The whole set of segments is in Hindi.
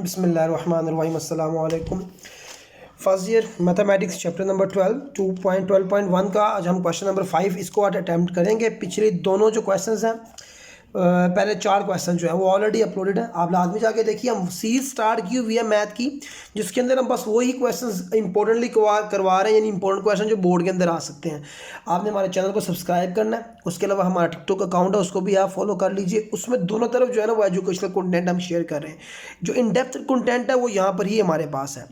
बिस्मिल्लाहिर्रहमानिर्रहीम अस्सलामु अलैकुम। First year mathematics chapter number 12 2.12.1 का आज हम क्वेश्चन नंबर 5 इसको आज अटैम्प्ट करेंगे। पिछले दोनों जो क्वेश्चंस हैं पहले 4 क्वेश्चन जो है वो ऑलरेडी अपलोडेड है, आप लाजमी जाके देखिए। हम सीरीज स्टार्ट की हुई है मैथ की, जिसके अंदर हम बस वही क्वेश्चंस इंपॉर्टेंटली करवा रहे हैं, यानी इंपॉर्टेंट क्वेश्चन जो बोर्ड के अंदर आ सकते हैं। आपने हमारे चैनल को सब्सक्राइब करना है, उसके अलावा हमारा टिकटॉक अकाउंट है उसको भी आप फॉलो कर लीजिए। उसमें दोनों तरफ जो है ना वो एजुकेशनल कंटेंट हम शेयर कर रहे हैं। जो इन डेप्थ कंटेंट है वो यहाँ पर ही हमारे पास है,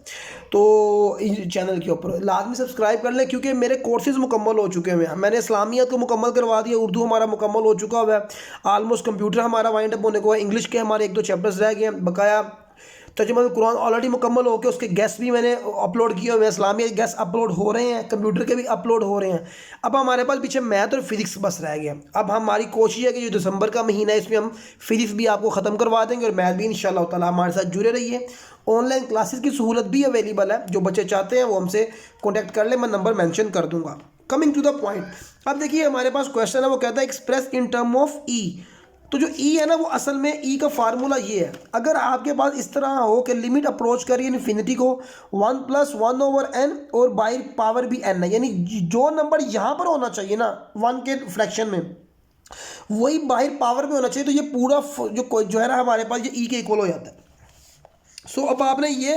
तो चैनल के ऊपर लाजमी सब्सक्राइब कर लें, क्योंकि मेरे कोर्सेज मुकम्मल हो चुके हैं। मैंने इस्लामियत को मुकम्मल करवा दिया, उर्दू हमारा मुकम्मल हो चुका हुआ है, ऑलमोस्ट कंप्यूटर हमारा वाइंड अप होने को है, इंग्लिश के हमारे 1-2 चैप्टर्स रह गए हैं, बकाया तर्जुमा कुरान ऑलरेडी मुकम्मल होकर उसके गेस्ट भी मैंने अपलोड किए हुए हैं, इस्लामियत गेस्ट अपलोड हो रहे हैं, कंप्यूटर के भी अपलोड हो रहे हैं। अब हमारे पास पीछे मैथ और फिजिक्स बस रह गया। अब हमारी कोशिश है कि जो दिसंबर का महीना है इसमें हम फिजिक्स भी आपको ख़त्म करवा देंगे और मैथ भी इंशाल्लाह ताला। हमारे साथ जुड़े रहिए। ऑनलाइन क्लासेस की सहूलत भी अवेलेबल है, जो बच्चे चाहते हैं वो हमसे कॉन्टैक्ट कर ले, मैं नंबर मैंशन कर दूंगा। कमिंग टू द पॉइंट, अब देखिए हमारे पास क्वेश्चन है, वो कहता है एक्सप्रेस इन टर्म ऑफ ई। तो जो ई है ना वो असल में ई का फार्मूला ये है। अगर आपके पास इस तरह हो कि लिमिट अप्रोच करिए इन्फिनिटी को 1 + 1/n और बाई पावर भी n है, यानी जो नंबर यहाँ पर होना चाहिए ना 1 के फ्रैक्शन में वही बाहर पावर में होना चाहिए, तो ये पूरा जो है ना हमारे पास ये ई के इक्वल हो जाता है। सो अब आपने ये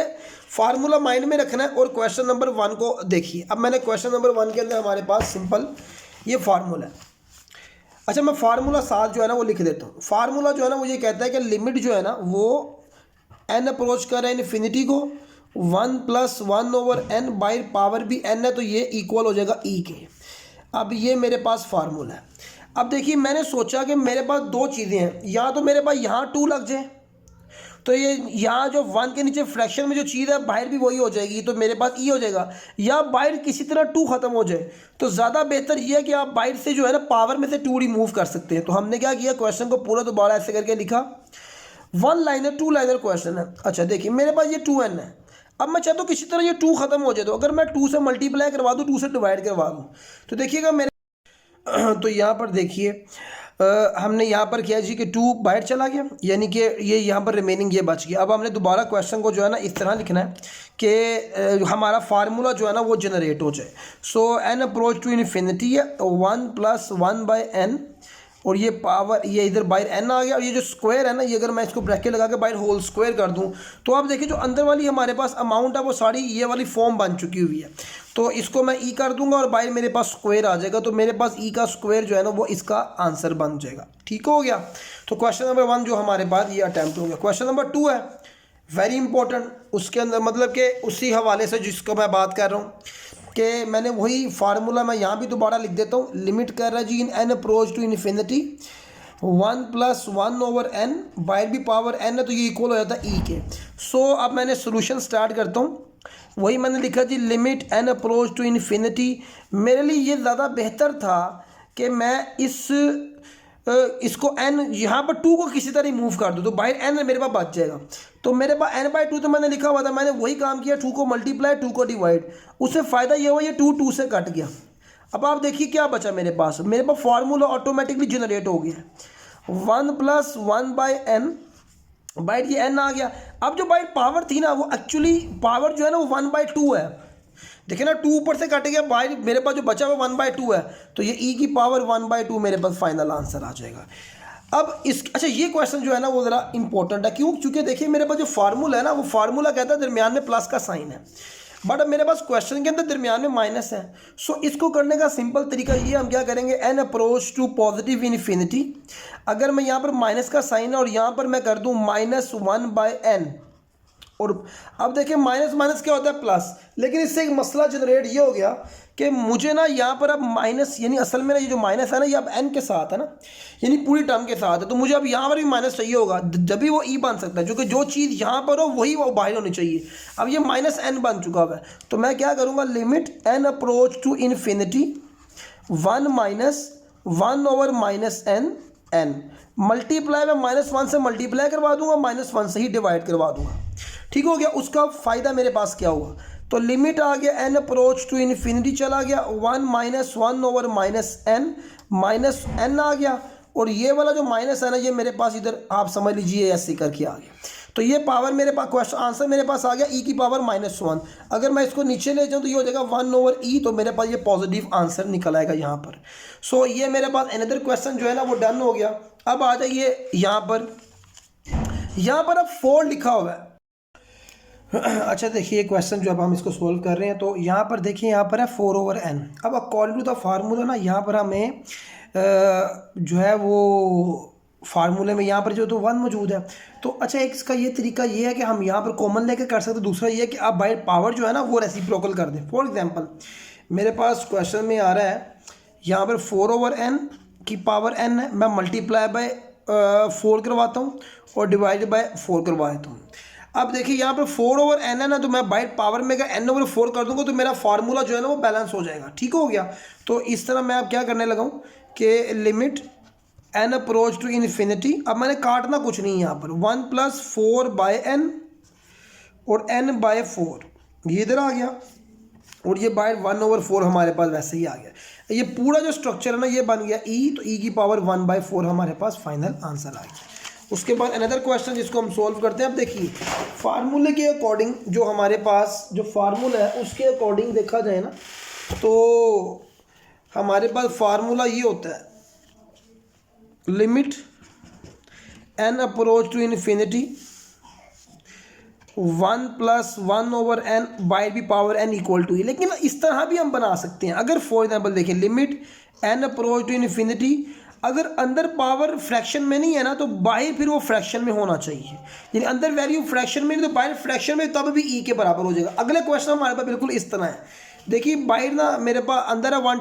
फार्मूला माइंड में रखना है और क्वेश्चन नंबर 1 को देखिए। अब मैंने क्वेश्चन नंबर 1 के अंदर हमारे पास सिंपल ये फार्मूला है। अच्छा, मैं फार्मूला 7 जो है ना वो लिख देता हूँ। फार्मूला जो है ना वो ये कहता है कि लिमिट जो है ना वो n अप्रोच कर रहा है इन्फिनिटी को 1 + 1/n बाई पावर भी n है, तो ये इक्वल हो जाएगा e के। अब ये मेरे पास फार्मूला है। अब देखिए मैंने सोचा कि मेरे पास 2 चीज़ें हैं, या तो मेरे पास यहाँ 2 लग जाए, तो ये यहाँ जो 1 के नीचे फ्रैक्शन में जो चीज़ है बाहर भी वही हो जाएगी, तो मेरे पास ई हो जाएगा। या बाहर किसी तरह 2 ख़त्म हो जाए तो ज़्यादा बेहतर ये है कि आप बाहर से जो है ना पावर में से 2 रिमूव कर सकते हैं। तो हमने क्या किया, क्वेश्चन को पूरा दोबारा ऐसे करके लिखा। 1 लाइनर 2 लाइनर क्वेश्चन है। अच्छा देखिए मेरे पास ये 2n है। अब मैं चाहता हूँ किसी तरह ये 2 ख़त्म हो जाए, तो अगर मैं 2 से मल्टीप्लाई करवा दूँ, 2 से डिवाइड करवा दूँ, तो देखिएगा मेरे तो यहाँ पर देखिए हमने यहाँ पर किया जी कि 2 बाहर चला गया, यानी कि ये यहाँ पर रिमेनिंग ये बच गया। अब हमने दोबारा क्वेश्चन को जो है ना इस तरह लिखना है कि हमारा फार्मूला जो है ना वो जनरेट हो जाए। सो n अप्रोच टू इन्फिनिटी है 1 + 1/n, और ये पावर ये इधर बाहर n आ गया, और ये जो स्क्वायर है ना ये अगर मैं इसको ब्रैकेट लगा के बाहर होल स्क्वायर कर दूं, तो आप देखिए जो अंदर वाली हमारे पास अमाउंट है वो सारी ये वाली फॉर्म बन चुकी हुई है। तो इसको मैं ई कर दूंगा और बाहर मेरे पास स्क्वायर आ जाएगा, तो मेरे पास ई का स्क्वायर जो है ना वो इसका आंसर बन जाएगा। ठीक हो गया। तो क्वेश्चन नंबर 1 जो हमारे पास ये अटैम्प्ट हो गया। क्वेश्चन नंबर 2 है वेरी इंपॉर्टेंट, उसके अंदर मतलब कि उसी हवाले से जिसको मैं बात कर रहा हूँ कि मैंने वही फार्मूला मैं यहाँ भी दोबारा लिख देता हूँ। लिमिट कर रहा है जी इन n approach to infinity 1 + 1/n बाहर भी पावर n है, तो ये इक्वल हो जाता है e के। सो अब मैंने सोल्यूशन स्टार्ट करता हूँ। वही मैंने लिखा जी limit n approach to infinity. मेरे लिए ये ज़्यादा बेहतर था कि मैं इसको n यहाँ पर 2 को किसी तरह रिमूव कर दूँ, तो बाहर n मेरे पास बच जाएगा। तो मेरे पास n/2 तो मैंने लिखा हुआ था, मैंने वही काम किया, 2 को मल्टीप्लाई 2 को डिवाइड, उससे फ़ायदा ये हुआ ये 2 से कट गया। अब आप देखिए क्या बचा मेरे पास फार्मूला ऑटोमेटिकली जनरेट हो गया 1 + 1/n बाइट ये n आ गया। अब जो बाइट पावर थी ना वो एक्चुअली पावर जो है ना वो 1/2 है। देखिए ना 2 ऊपर से कट गया, बाइट मेरे पास जो बचा हुआ 1/2 है, तो ये e की पावर 1/2 मेरे पास फाइनल आंसर आ जाएगा। अब अच्छा ये क्वेश्चन जो है ना वो ज़रा इंपॉर्टेंट है, क्यों? क्योंकि देखिए मेरे पास जो फार्मूला है ना वो फार्मूला कहता है दरमियान में प्लस का साइन है, बट अब मेरे पास क्वेश्चन के अंदर दरमियान में माइनस है। सो इसको करने का सिंपल तरीका ये, हम क्या करेंगे n approach to positive infinity, अगर मैं यहाँ पर माइनस का साइन है और यहाँ पर मैं कर दूँ -1/n, और अब देखिए माइनस माइनस क्या होता है प्लस, लेकिन इससे एक मसला जनरेट ये हो गया कि मुझे ना यहाँ पर अब माइनस, यानी असल में ना ये जो माइनस है ना ये अब n के साथ है ना, यानी पूरी टर्म के साथ है, तो मुझे अब यहाँ पर भी माइनस चाहिए होगा, जब भी वो e बन सकता है, क्योंकि जो चीज़ यहाँ पर हो वही वो बाहर होनी चाहिए। अब ये -n बन चुका है, तो मैं क्या करूँगा, limit n approach to infinity 1 - 1/-n n multiply में -1 से मल्टीप्लाई करवा दूंगा, -1 से ही डिवाइड करवा दूंगा। ठीक हो गया। उसका फ़ायदा मेरे पास क्या हुआ, तो लिमिट आ गया n अप्रोच टू इन्फिनिटी चला गया 1 - 1/-n -n आ गया, और ये वाला जो माइनस है ना ये मेरे पास इधर आप समझ लीजिए ऐसे करके आ गया। तो ये पावर मेरे पास क्वेश्चन आंसर मेरे पास आ गया ई की पावर -1। अगर मैं इसको नीचे ले जाऊँ तो ये हो जाएगा 1/e, तो मेरे पास ये पॉजिटिव आंसर निकल आएगा यहाँ पर। सो ये मेरे पास अनदर क्वेश्चन जो है ना वो डन हो गया। अब आ जाइए यहाँ पर अब 4 लिखा हुआ है। अच्छा देखिए क्वेश्चन जो अब हम इसको सोल्व कर रहे हैं, तो यहाँ पर देखिए यहाँ पर है 4/n। अब अकॉर्डिंग टू द फार्मूला ना यहाँ पर हमें जो है वो फार्मूले में यहाँ पर जो तो 1 मौजूद है। तो अच्छा एक इसका ये तरीका ये है कि हम यहाँ पर कॉमन लेके कर सकते हैं। दूसरा ये है कि आप बाय पावर जो है ना वो रेसिप्रोकल कर दें। फॉर एग्जांपल मेरे पास क्वेश्चन में आ रहा है यहाँ पर 4/n की पावर n है, मैं मल्टीप्लाई बाय 4 करवाता हूँ और डिवाइड बाय 4 करवा देता हूँ। अब देखिए यहाँ पर 4/n है ना, तो मैं बाय पावर में अगर n/4 कर दूंगा तो मेरा फार्मूला जो है ना वो बैलेंस हो जाएगा। ठीक हो गया। तो इस तरह मैं अब क्या करने लगा हूँ कि limit n approach to infinity, अब मैंने काटना कुछ नहीं है यहाँ पर, 1 + 4/n और n/4 ये इधर आ गया और ये बाय 1/4 हमारे पास वैसे ही आ गया। ये पूरा जो स्ट्रक्चर है ना ये बन गया e, तो e की पावर 1/4 हमारे पास फाइनल आंसर आ गया। उसके बाद अनदर क्वेश्चन जिसको हम सोल्व करते हैं। अब देखिए फार्मूले के अकॉर्डिंग जो हमारे पास जो फार्मूला है उसके अकॉर्डिंग देखा जाए ना तो हमारे पास फार्मूला ये होता है limit n approach to infinity 1 + 1/n by b power n equal to e। लेकिन इस तरह भी हम बना सकते हैं। अगर फॉर एग्जाम्पल देखें limit n approach to infinity, अगर अंदर पावर फ्रैक्शन में नहीं है ना तो बाहर फिर वो फ्रैक्शन में होना चाहिए, यानी अंदर वैल्यू फ्रैक्शन में नहीं तो बाहर फ्रैक्शन में, तब भी ई के बराबर हो जाएगा। अगले क्वेश्चन हमारे पास बिल्कुल इस तरह है। देखिए बाहर ना मेरे पास अंदर है 1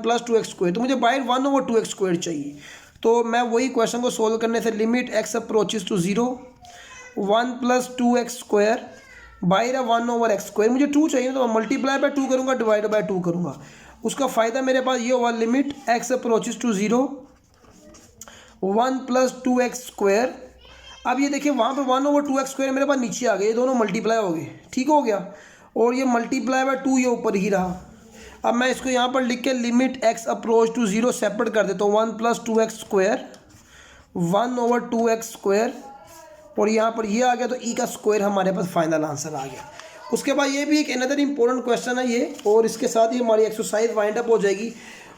+ 2x², तो मुझे बाहर 1/2x² चाहिए। तो मैं वही क्वेश्चन को सोल्व करने से limit x approaches to 0 1 + 2x², बाहर है 1/x², मुझे 2 चाहिए तो मैं मल्टीप्लाई बाय 2 करूँगा, डिवाइड बाय 2 करूँगा। उसका फ़ायदा मेरे पास ये होगा limit x approaches to 0 1 + 2x²। अब ये देखिए वहाँ पर 1/2x² मेरे पास नीचे आ गए, ये दोनों मल्टीप्लाई हो गए। ठीक हो गया। और ये मल्टीप्लाई बाय 2 ये ऊपर ही रहा। अब मैं इसको यहाँ पर लिख के limit x approach to 0 separate कर देता हूँ, 1 + 2x² 1/2x², और यहाँ पर ये आ गया तो e का स्क्वायर हमारे पास फाइनल आंसर आ गया। उसके बाद ये भी एक अनदर इंपॉर्टेंट क्वेश्चन है ये, और इसके साथ ही हमारी एक्सरसाइज वाइंड अप हो जाएगी।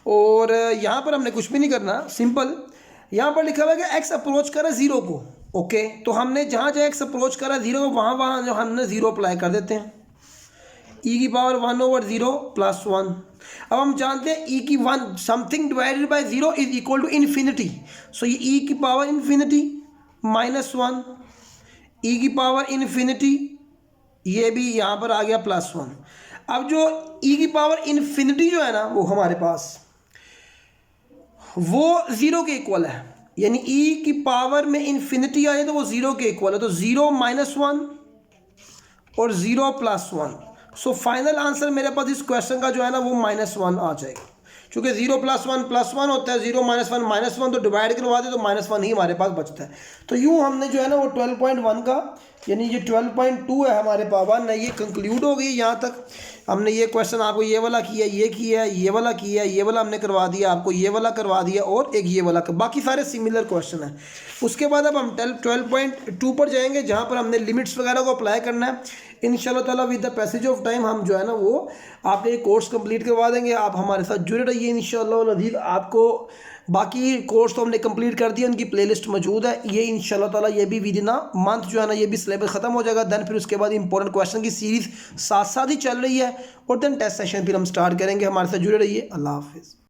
और यहाँ पर हमने कुछ भी नहीं करना, सिंपल यहाँ पर लिखा हुआ है कि x अप्रोच करा 0 को। ओके, तो हमने जहाँ जहाँ x अप्रोच करा 0 को वहाँ जो हमने 0 अप्लाई कर देते हैं। e की पावर 1/0 + 1। अब हम जानते हैं e की 1 something divided by 0 is equal to infinity. So ये e की पावर इन्फिनिटी -1, e की पावर इन्फिनिटी ये भी यहाँ पर आ गया +1। अब जो e की पावर इन्फिनिटी जो है ना वो हमारे पास वो 0 के इक्वल है, यानी e की पावर में इन्फिनिटी आए तो वो 0 के इक्वल है। तो 0 -1 और 0 +1। सो फाइनल आंसर मेरे पास इस क्वेश्चन का जो है ना वो -1 आ जाएगा, क्योंकि 0 + 1 +1 होता है, 0 -1 -1, तो डिवाइड करवा दे तो -1 ही हमारे पास बचता है। तो यूँ हमने जो है ना वो 12.1 का यानी ये 12.2 है हमारे पास ना, ये कंक्लूड हो गई। यहाँ तक हमने ये क्वेश्चन आपको ये वाला किया, ये किया, ये वाला किया, ये वाला हमने करवा दिया, आपको ये वाला करवा दिया और एक ये वाला, बाकी सारे सिमिलर क्वेश्चन हैं। उसके बाद अब हम 12.2 पर जाएंगे जहाँ पर हमने लिमिट्स वगैरह को अप्लाई करना है। इंशाल्लाह ताला with the passage of time हम जो है ना वो आपके कोर्स कंप्लीट करवा देंगे। आप हमारे साथ जुड़े रहिए इंशाल्लाह अज़ीज़। आपको बाकी कोर्स तो हमने कंप्लीट कर दिया, उनकी प्लेलिस्ट मौजूद है। ये इंशाल्लाह ताला ये भी विद इन मंथ जो है ना ये भी सिलेबस ख़त्म हो जाएगा। देन फिर उसके बाद इंपॉर्टेंट क्वेश्चन की सीरीज़ साथ साथ ही चल रही है और देन टेस्ट सेशन फिर हम स्टार्ट करेंगे। हमारे साथ जुड़े रहिए। अल्लाह हाफिज़।